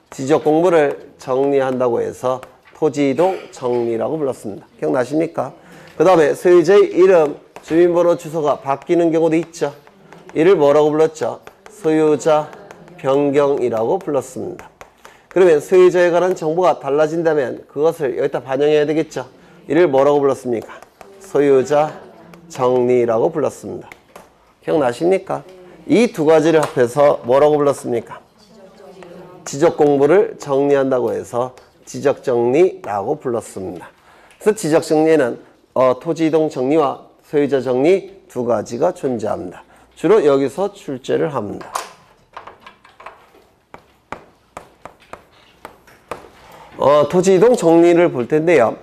지적 공부를 정리한다고 해서 토지 이동 정리라고 불렀습니다. 기억나십니까? 그 다음에 소유자의 이름, 주민번호, 주소가 바뀌는 경우도 있죠. 이를 뭐라고 불렀죠? 소유자 변경이라고 불렀습니다. 그러면 소유자에 관한 정보가 달라진다면 그것을 여기다 반영해야 되겠죠. 이를 뭐라고 불렀습니까? 소유자 정리라고 불렀습니다. 기억나십니까? 이 두 가지를 합해서 뭐라고 불렀습니까? 지적 공부를 정리한다고 해서 지적 정리라고 불렀습니다. 그래서 지적 정리에는 토지 이동 정리와 소유자 정리 두 가지가 존재합니다. 주로 여기서 출제를 합니다. 토지 이동 정리를 볼 텐데요.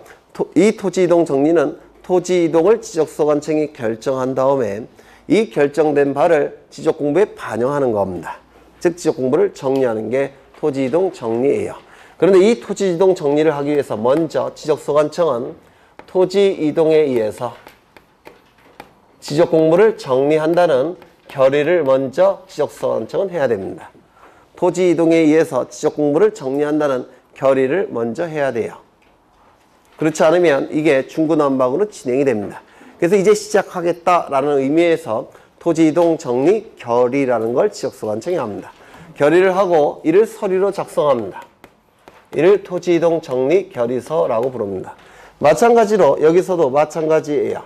이 토지 이동 정리는 토지 이동을 지적소관청이 결정한 다음에 이 결정된 바를 지적 공부에 반영하는 겁니다. 즉 지적 공부를 정리하는 게 토지 이동 정리예요. 그런데 이 토지 이동 정리를 하기 위해서 먼저 지적소관청은 토지 이동에 의해서 지적 공부를 정리한다는 결의를 먼저 지적소관청은 해야 됩니다. 토지 이동에 의해서 지적 공부를 정리한다는 결의를 먼저 해야 돼요. 그렇지 않으면 이게 중구난방으로 진행이 됩니다. 그래서 이제 시작하겠다라는 의미에서 토지 이동 정리 결의라는 걸 지적소관청이 합니다. 결의를 하고 이를 서류로 작성합니다. 이를 토지 이동 정리 결의서라고 부릅니다. 마찬가지로 여기서도 마찬가지예요.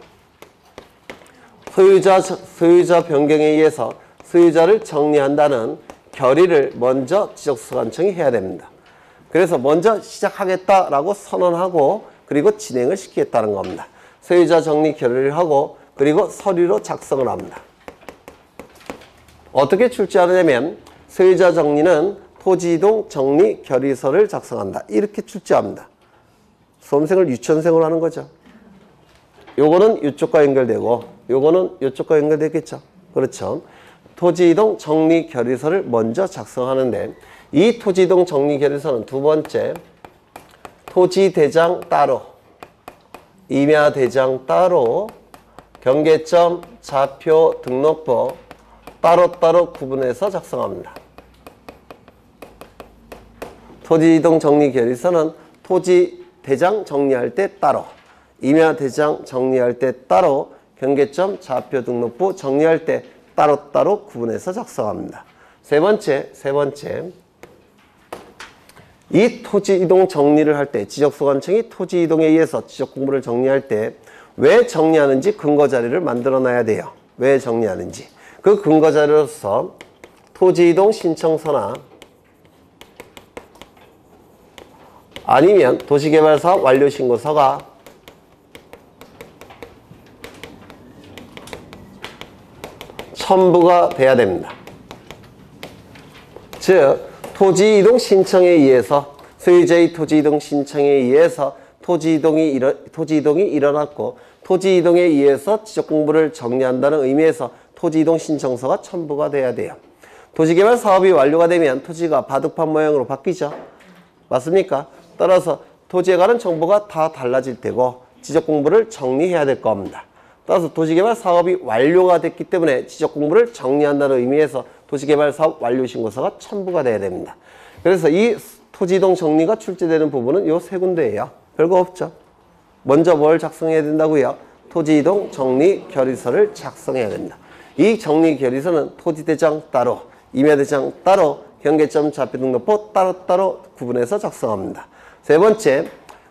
소유자 변경에 의해서 소유자를 정리한다는 결의를 먼저 지적소관청이 해야 됩니다. 그래서 먼저 시작하겠다라고 선언하고 그리고 진행을 시키겠다는 겁니다. 소유자 정리 결의를 하고 그리고 서류로 작성을 합니다. 어떻게 출제하느냐면 소유자 정리는 토지이동 정리 결의서를 작성한다. 이렇게 출제합니다. 수험생을 유치원생으로 하는 거죠. 요거는 이쪽과 연결되고 요거는 이쪽과 연결되겠죠. 그렇죠. 토지이동 정리 결의서를 먼저 작성하는데 이 토지이동 정리 결의서는 두 번째 토지대장 따로 임야대장 따로 경계점 좌표 등록부 따로따로 구분해서 작성합니다. 토지이동 정리 결의서는 토지대장 정리할 때 따로 임야대장 정리할 때 따로 경계점 좌표 등록부 정리할 때 따로따로 구분해서 작성합니다. 세 번째 이 토지이동 정리를 할 때 지적소관청이 토지이동에 의해서 지적공부를 정리할 때 왜 정리하는지 근거자료를 만들어 놔야 돼요. 왜 정리하는지 그 근거자료로서 토지이동 신청서나 아니면 도시개발사업 완료신고서가 첨부가 돼야 됩니다. 즉 토지이동 신청에 의해서 소유자의 토지이동 신청에 의해서 토지이동이 일어났고 토지이동에 의해서 지적공부를 정리한다는 의미에서 토지이동 신청서가 첨부가 돼야 돼요. 도시개발 사업이 완료가 되면 토지가 바둑판 모양으로 바뀌죠. 맞습니까? 따라서 토지에 관한 정보가 다 달라질 테고 지적공부를 정리해야 될 겁니다. 따라서 도시개발 사업이 완료가 됐기 때문에 지적공부를 정리한다는 의미에서 도시개발 사업 완료신고서가 첨부가 돼야 됩니다. 그래서 이 토지이동 정리가 출제되는 부분은 이 세 군데예요. 별거 없죠. 먼저 뭘 작성해야 된다고요? 토지이동 정리 결의서를 작성해야 됩니다. 이 정리 결의서는 토지대장 따로, 임야대장 따로, 경계점 좌표 등록부 따로따로 구분해서 작성합니다. 세 번째,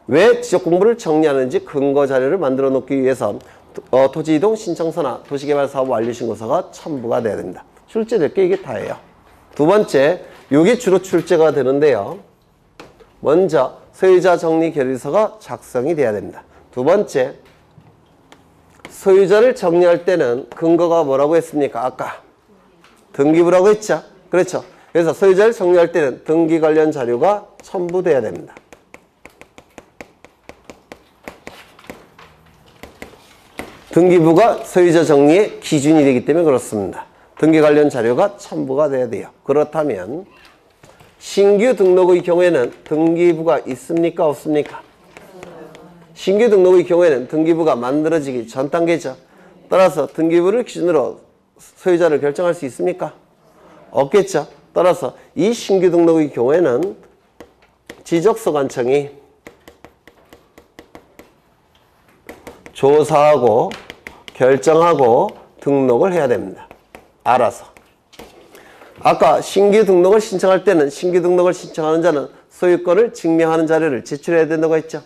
왜 지적공부를 정리하는지 근거자료를 만들어 놓기 위해서 토지이동 신청서나 도시개발사업 완료신고서가 첨부가 돼야 됩니다. 출제될 게 이게 다예요. 두 번째, 이게 주로 출제가 되는데요. 먼저 소유자 정리 결의서가 작성이 돼야 됩니다. 두 번째, 소유자를 정리할 때는 근거가 뭐라고 했습니까? 아까 등기부라고 했죠. 그렇죠. 그래서 소유자를 정리할 때는 등기 관련 자료가 첨부돼야 됩니다. 등기부가 소유자 정리의 기준이 되기 때문에 그렇습니다. 등기 관련 자료가 첨부가 돼야 돼요. 그렇다면 신규 등록의 경우에는 등기부가 있습니까? 없습니까? 신규 등록의 경우에는 등기부가 만들어지기 전 단계죠. 따라서 등기부를 기준으로 소유자를 결정할 수 있습니까? 없겠죠. 따라서 이 신규 등록의 경우에는 지적소관청이 조사하고 결정하고 등록을 해야 됩니다. 알아서. 아까 신규 등록을 신청할 때는 신규 등록을 신청하는 자는 소유권을 증명하는 자료를 제출해야 된다고 했죠.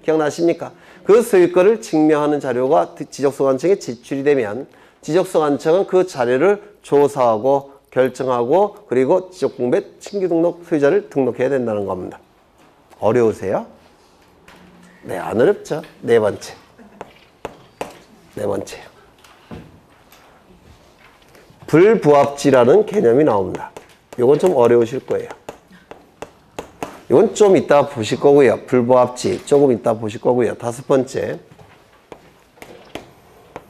기억나십니까? 그 소유권을 증명하는 자료가 지적소관청에 제출이 되면 지적소관청은 그 자료를 조사하고 결정하고 그리고 지적공부에 신규 등록 소유자를 등록해야 된다는 겁니다. 어려우세요? 네, 안 어렵죠? 네 번째. 불부합지라는 개념이 나옵니다. 이건 좀 어려우실 거예요. 이건 좀 이따 보실 거고요. 불부합지 조금 이따 보실 거고요. 다섯 번째,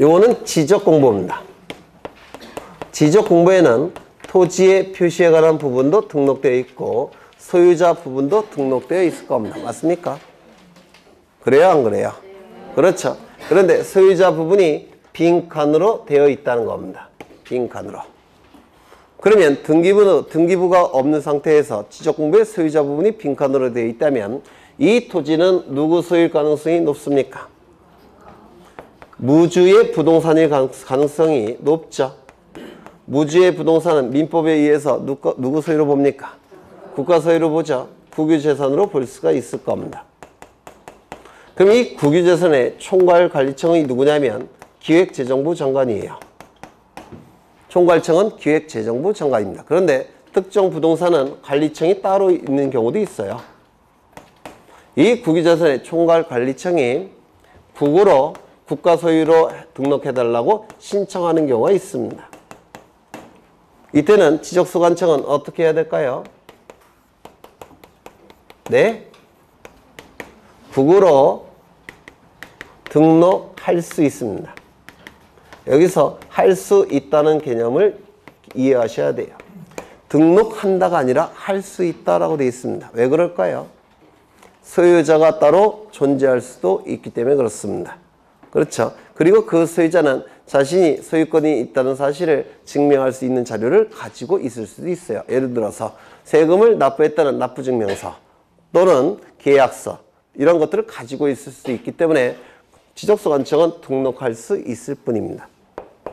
이거는 지적공부입니다. 지적공부에는 토지의 표시에 관한 부분도 등록되어 있고 소유자 부분도 등록되어 있을 겁니다. 맞습니까? 그래요, 안 그래요? 그렇죠. 그런데 소유자 부분이 빈칸으로 되어 있다는 겁니다. 빈칸으로. 그러면 등기부가 없는 상태에서 지적공부의 소유자 부분이 빈칸으로 되어 있다면 이 토지는 누구 소유일 가능성이 높습니까? 무주의 부동산일 가능성이 높죠. 무주의 부동산은 민법에 의해서 누구 소유로 봅니까? 국가 소유로 보죠. 국유재산으로 볼 수가 있을 겁니다. 그럼 이 국유재산의 총괄관리청이 누구냐면 기획재정부 장관이에요. 총괄청은 기획재정부 장관입니다. 그런데 특정 부동산은 관리청이 따로 있는 경우도 있어요. 이 국유재산의 총괄관리청이 국으로 국가 소유로 등록해달라고 신청하는 경우가 있습니다. 이때는 지적소관청은 어떻게 해야 될까요? 네? 국으로 등록할 수 있습니다. 여기서 할 수 있다는 개념을 이해하셔야 돼요. 등록한다가 아니라 할 수 있다라고 되어 있습니다. 왜 그럴까요? 소유자가 따로 존재할 수도 있기 때문에 그렇습니다. 그렇죠. 그리고 그 소유자는 자신이 소유권이 있다는 사실을 증명할 수 있는 자료를 가지고 있을 수도 있어요. 예를 들어서 세금을 납부했다는 납부증명서 또는 계약서 이런 것들을 가지고 있을 수 있기 때문에 지적소관청은 등록할 수 있을 뿐입니다.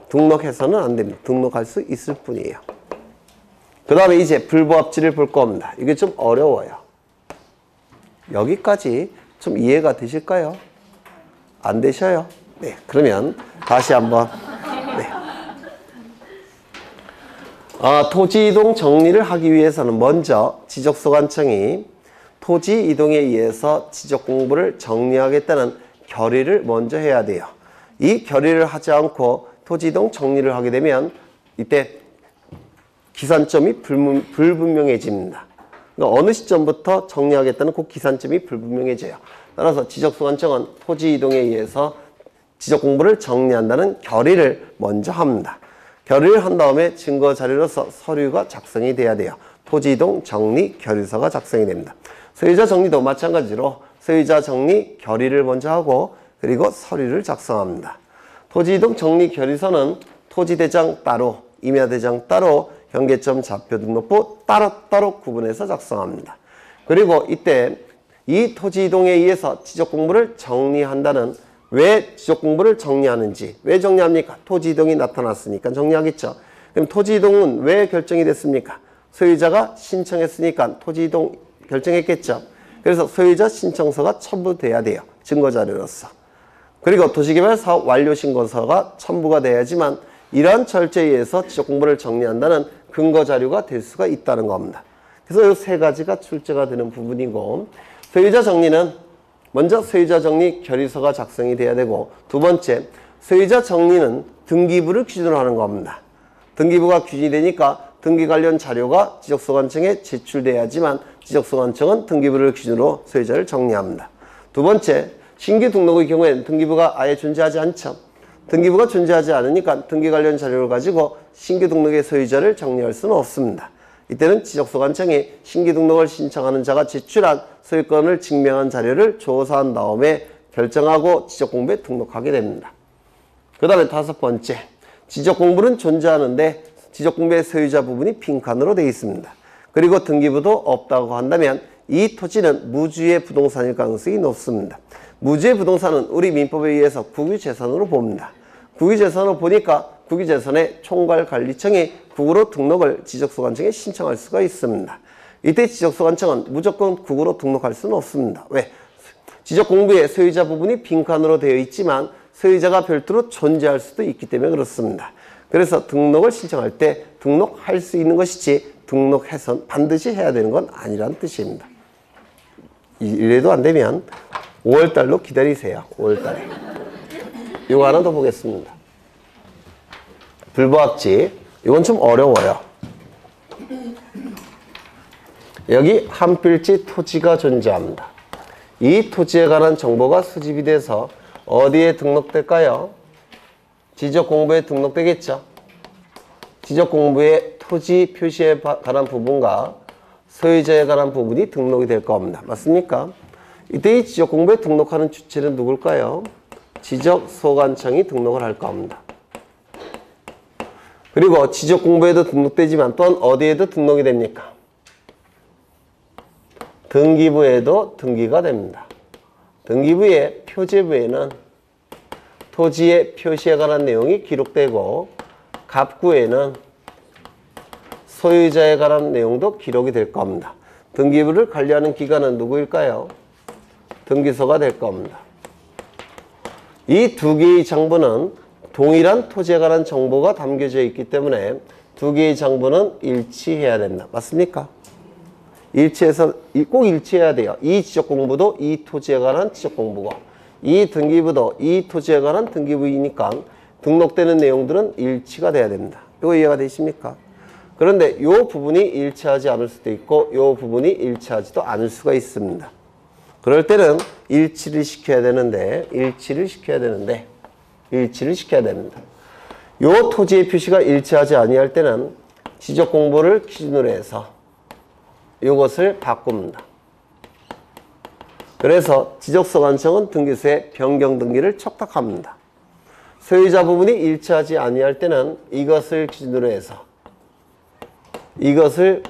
등록해서는 안 됩니다. 등록할 수 있을 뿐이에요. 그 다음에 이제 불부합지를 볼 겁니다. 이게 좀 어려워요. 여기까지 좀 이해가 되실까요? 안 되셔요? 네, 그러면 다시 한번. 네. 토지 이동 정리를 하기 위해서는 먼저 지적소관청이 토지 이동에 의해서 지적 공부를 정리하겠다는 결의를 먼저 해야 돼요. 이 결의를 하지 않고 토지 이동 정리를 하게 되면 이때 기산점이 불분명해집니다. 그러니까 어느 시점부터 정리하겠다는 그 기산점이 불분명해져요. 따라서 지적소관청은 토지 이동에 의해서 지적 공부를 정리한다는 결의를 먼저 합니다. 결의를 한 다음에 증거 자료로서 서류가 작성이 돼야 돼요. 토지 이동 정리 결의서가 작성이 됩니다. 소유자 정리도 마찬가지로 소유자 정리 결의를 먼저 하고 그리고 서류를 작성합니다. 토지 이동 정리 결의서는 토지대장 따로, 임야대장 따로, 경계점 좌표 등록부 따로따로 구분해서 작성합니다. 그리고 이때 이 토지 이동에 의해서 지적 공부를 정리한다는 왜 지적 공부를 정리하는지 왜 정리합니까? 토지 이동이 나타났으니까 정리하겠죠. 그럼 토지 이동은 왜 결정이 됐습니까? 소유자가 신청했으니까 토지 이동 결정했겠죠. 그래서 소유자 신청서가 첨부돼야 돼요. 증거자료로서. 그리고 도시개발사업 완료신고서가 첨부가 돼야지만 이러한 절차에 의해서 지적 공부를 정리한다는 근거자료가 될 수가 있다는 겁니다. 그래서 이 세 가지가 출제가 되는 부분이고 소유자 정리는 먼저 소유자 정리 결의서가 작성이 돼야 되고 두 번째 소유자 정리는 등기부를 기준으로 하는 겁니다. 등기부가 규정이 되니까 등기 관련 자료가 지적소관청에 제출돼야지만 지적소관청은 등기부를 기준으로 소유자를 정리합니다. 두 번째, 신규 등록의 경우에는 등기부가 아예 존재하지 않죠. 등기부가 존재하지 않으니까 등기 관련 자료를 가지고 신규 등록의 소유자를 정리할 수는 없습니다. 이때는 지적소관청이 신규 등록을 신청하는 자가 제출한 소유권을 증명한 자료를 조사한 다음에 결정하고 지적공부에 등록하게 됩니다. 그 다음에 다섯 번째, 지적공부는 존재하는데 지적공부의 소유자 부분이 빈칸으로 되어 있습니다. 그리고 등기부도 없다고 한다면 이 토지는 무주의 부동산일 가능성이 높습니다. 무주의 부동산은 우리 민법에 의해서 국유재산으로 봅니다. 국유재산으로 보니까 국유재산의 총괄관리청이 국으로 등록을 지적소관청에 신청할 수가 있습니다. 이때 지적소관청은 무조건 국으로 등록할 수는 없습니다. 왜? 지적공부의 소유자 부분이 빈칸으로 되어 있지만 소유자가 별도로 존재할 수도 있기 때문에 그렇습니다. 그래서 등록을 신청할 때 등록할 수 있는 것이지 등록해서 반드시 해야 되는 건 아니라는 뜻입니다. 이래도 안 되면 5월달로 기다리세요. 5월달에. 이거 하나 더 보겠습니다. 불부합지. 이건 좀 어려워요. 여기 한 필지 토지가 존재합니다. 이 토지에 관한 정보가 수집이 돼서 어디에 등록될까요? 지적공부에 등록되겠죠. 지적공부에 토지 표시에 관한 부분과 소유자에 관한 부분이 등록이 될 겁니다. 맞습니까? 이때 이 지적공부에 등록하는 주체는 누굴까요? 지적소관청이 등록을 할 겁니다. 그리고 지적공부에도 등록되지만 또한 어디에도 등록이 됩니까? 등기부에도 등기가 됩니다. 등기부의 표제부에는 토지의 표시에 관한 내용이 기록되고 갑구에는 소유자에 관한 내용도 기록이 될 겁니다. 등기부를 관리하는 기관은 누구일까요? 등기소가 될 겁니다. 이 두 개의 장부는 동일한 토지에 관한 정보가 담겨져 있기 때문에 두 개의 장부는 일치해야 된다. 맞습니까? 일치해서 꼭 일치해야 돼요. 이 지적공부도 이 토지에 관한 지적공부고 이 등기부도 이 토지에 관한 등기부이니까 등록되는 내용들은 일치가 돼야 됩니다. 이거 이해가 되십니까? 그런데 이 부분이 일치하지 않을 수도 있고 이 부분이 일치하지도 않을 수가 있습니다. 그럴 때는 일치를 시켜야 되는데 이 토지의 표시가 일치하지 아니할 때는 지적공부를 기준으로 해서 이것을 바꿉니다. 그래서 지적소관청은 등기소에 변경 등기를 척탁합니다. 소유자 부분이 일치하지 아니할 때는 이것을 기준으로 해서 이것을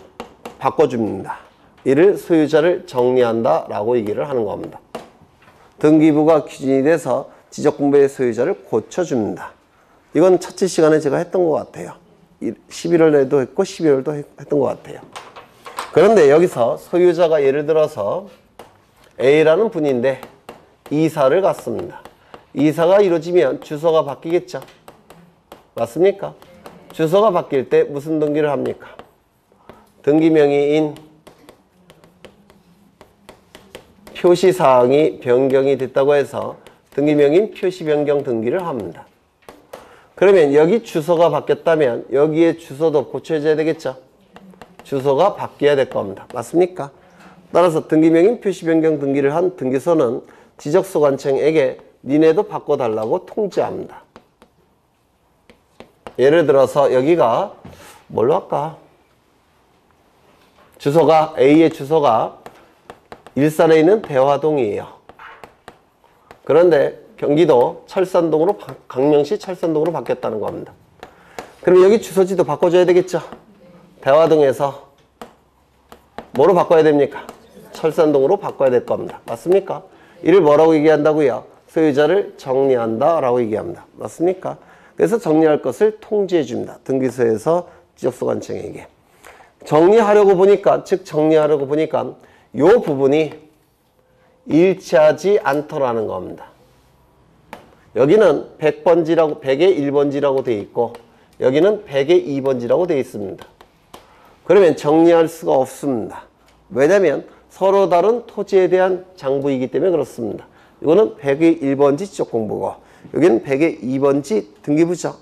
바꿔줍니다. 이를 소유자를 정리한다 라고 얘기를 하는 겁니다. 등기부가 기준이 돼서 지적공부의 소유자를 고쳐줍니다. 이건 첫째 시간에 제가 했던 것 같아요. 11월에도 했고 12월도 했던 것 같아요. 그런데 여기서 소유자가 예를 들어서 A라는 분인데 이사를 갔습니다. 이사가 이루어지면 주소가 바뀌겠죠. 맞습니까? 주소가 바뀔 때 무슨 등기를 합니까? 등기명의인 표시사항이 변경이 됐다고 해서 등기명의인 표시변경 등기를 합니다. 그러면 여기 주소가 바뀌었다면 여기에 주소도 고쳐져야 되겠죠. 주소가 바뀌어야 될 겁니다. 맞습니까? 따라서 등기명의인 표시변경 등기를 한 등기소는 지적소관청에게 니네도 바꿔달라고 통지합니다. 예를 들어서 여기가 뭘로 할까? 주소가 A의 주소가 일산에 있는 대화동이에요. 그런데 경기도 철산동으로 강명시 철산동으로 바뀌었다는 겁니다. 그럼 여기 주소지도 바꿔줘야 되겠죠. 대화동에서 뭐로 바꿔야 됩니까? 철산동으로 바꿔야 될 겁니다. 맞습니까? 이를 뭐라고 얘기한다고요? 소유자를 정리한다 라고 얘기합니다. 맞습니까? 그래서 정리할 것을 통지해 줍니다. 등기소에서 지적소관청에게. 정리하려고 보니까 이 부분이 일치하지 않더라는 겁니다. 여기는 100번지라고 100의 1번지라고 되어 있고 여기는 100의 2번지라고 되어 있습니다. 그러면 정리할 수가 없습니다. 왜냐하면 서로 다른 토지에 대한 장부이기 때문에 그렇습니다. 이거는 100의 1번지 지적공부고 여기는 100의 2번지 등기부죠.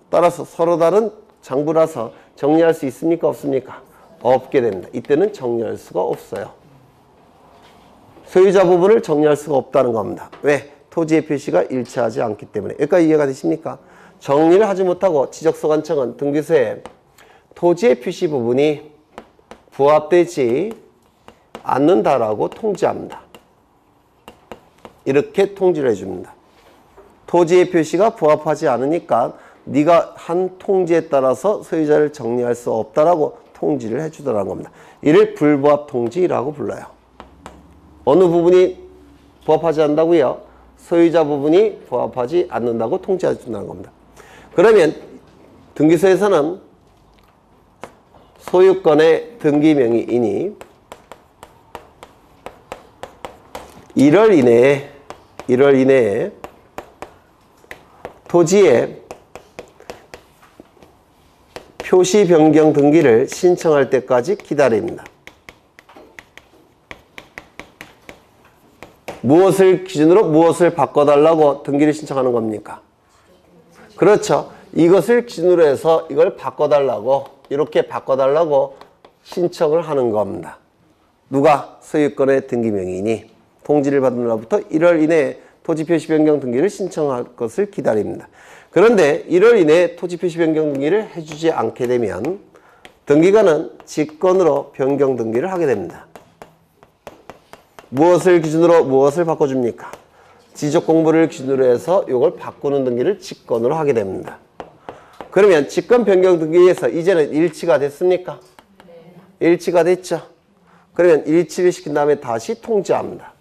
따라서 서로 다른 장부라서 정리할 수 있습니까? 없습니까? 없게 됩니다. 이때는 정리할 수가 없어요. 소유자 부분을 정리할 수가 없다는 겁니다. 왜? 토지의 표시가 일치하지 않기 때문에. 여기까지 이해가 되십니까? 정리를 하지 못하고 지적소관청은 등기소에 토지의 표시 부분이 부합되지 않는다라고 통지합니다. 이렇게 통지를 해줍니다. 토지의 표시가 부합하지 않으니까 네가 한 통지에 따라서 소유자를 정리할 수 없다라고 통지를 해주더라는 겁니다. 이를 불부합 통지라고 불러요. 어느 부분이 부합하지 않는다고요? 소유자 부분이 부합하지 않는다고 통지해 준다는 겁니다. 그러면 등기소에서는 소유권의 등기명의인이 1월 이내에 토지에 표시 변경 등기를 신청할 때까지 기다립니다. 무엇을 기준으로 무엇을 바꿔달라고 등기를 신청하는 겁니까? 그렇죠. 이것을 기준으로 해서 이걸 바꿔달라고 이렇게 바꿔달라고 신청을 하는 겁니다. 누가? 소유권의 등기명의인이 통지를 받은 날부터 1월 이내에 토지 표시 변경 등기를 신청할 것을 기다립니다. 그런데 1월 이내에 토지 표시 변경 등기를 해주지 않게 되면 등기관은 직권으로 변경 등기를 하게 됩니다. 무엇을 기준으로 무엇을 바꿔줍니까? 지적공부를 기준으로 해서 이걸 바꾸는 등기를 직권으로 하게 됩니다. 그러면 직권 변경 등기에서 이제는 일치가 됐습니까? 네. 일치가 됐죠. 그러면 일치를 시킨 다음에 다시 통지합니다.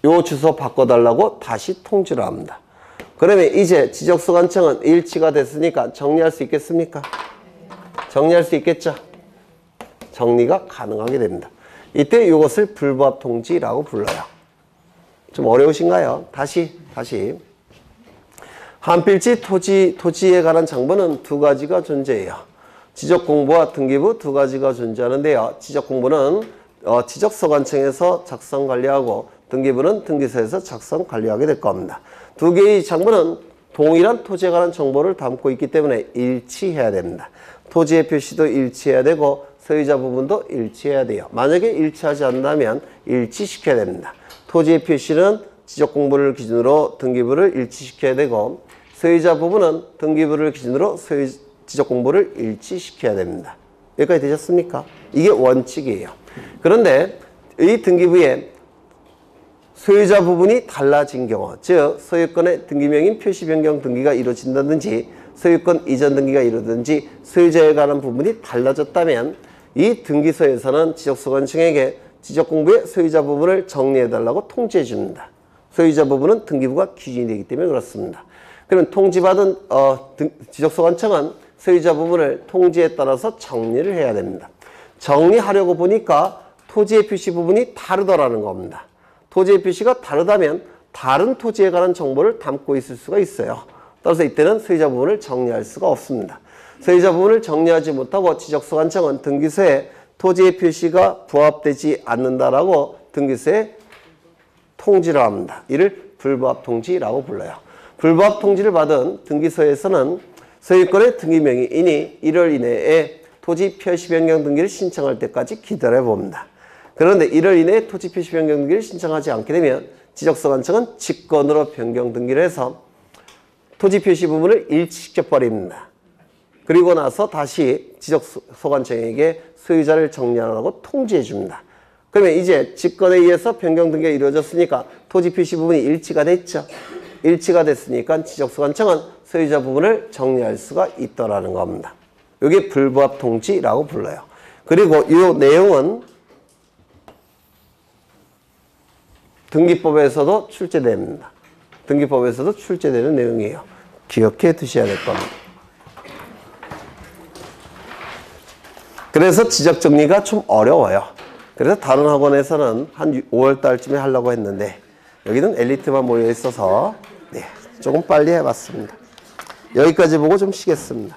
요 주소 바꿔달라고 다시 통지를 합니다. 그러면 이제 지적소관청은 일치가 됐으니까 정리할 수 있겠습니까? 정리할 수 있겠죠? 정리가 가능하게 됩니다. 이때 이것을 불부합 통지라고 불러요. 좀 어려우신가요? 다시. 한필지 토지에 관한 정보는 두 가지가 존재해요. 지적공부와 등기부 두 가지가 존재하는데요. 지적공부는 지적소관청에서 작성 관리하고 등기부는 등기소에서 작성 관리하게 될 겁니다. 두 개의 정보는 동일한 토지에 관한 정보를 담고 있기 때문에 일치해야 됩니다. 토지의 표시도 일치해야 되고 소유자 부분도 일치해야 돼요. 만약에 일치하지 않는다면 일치시켜야 됩니다. 토지의 표시는 지적공부를 기준으로 등기부를 일치시켜야 되고 소유자 부분은 등기부를 기준으로 지적공부를 일치시켜야 됩니다. 여기까지 되셨습니까? 이게 원칙이에요. 그런데 이 등기부에 소유자 부분이 달라진 경우, 즉 소유권의 등기명인 표시 변경 등기가 이루어진다든지 소유권 이전 등기가 이루어지든지 소유자에 관한 부분이 달라졌다면 이 등기소에서는 지적소관청에게 지적공부의 소유자 부분을 정리해달라고 통지해 줍니다. 소유자 부분은 등기부가 기준이 되기 때문에 그렇습니다. 그러면 통지받은 지적소관청은 소유자 부분을 통지에 따라서 정리를 해야 됩니다. 정리하려고 보니까 토지의 표시 부분이 다르더라는 겁니다. 토지의 표시가 다르다면 다른 토지에 관한 정보를 담고 있을 수가 있어요. 따라서 이때는 소유자 부분을 정리할 수가 없습니다. 소유자 부분을 정리하지 못하고 지적소관청은 등기소에 토지의 표시가 부합되지 않는다라고 등기소에 통지를 합니다. 이를 불부합 통지라고 불러요. 불부합 통지를 받은 등기소에서는 소유권의 등기명의인이 1월 이내에 토지 표시 변경 등기를 신청할 때까지 기다려 봅니다. 그런데 1월 이내에 토지 표시 변경 등기를 신청하지 않게 되면 지적소관청은 직권으로 변경 등기를 해서 토지 표시 부분을 일치시켜 버립니다. 그리고 나서 다시 지적소관청에게 소유자를 정리하라고 통지해 줍니다. 그러면 이제 직권에 의해서 변경 등기가 이루어졌으니까 토지 표시 부분이 일치가 됐죠. 일치가 됐으니까 지적소관청은 소유자 부분을 정리할 수가 있더라는 겁니다. 이게 불부합 통지라고 불러요. 그리고 이 내용은 등기법에서도 출제됩니다. 등기법에서도 출제되는 내용이에요. 기억해 두셔야 될 겁니다. 그래서 지적 정리가 좀 어려워요. 그래서 다른 학원에서는 한 5월 달쯤에 하려고 했는데 여기는 엘리트만 모여 있어서 조금 빨리 해봤습니다. 여기까지 보고 좀 쉬겠습니다.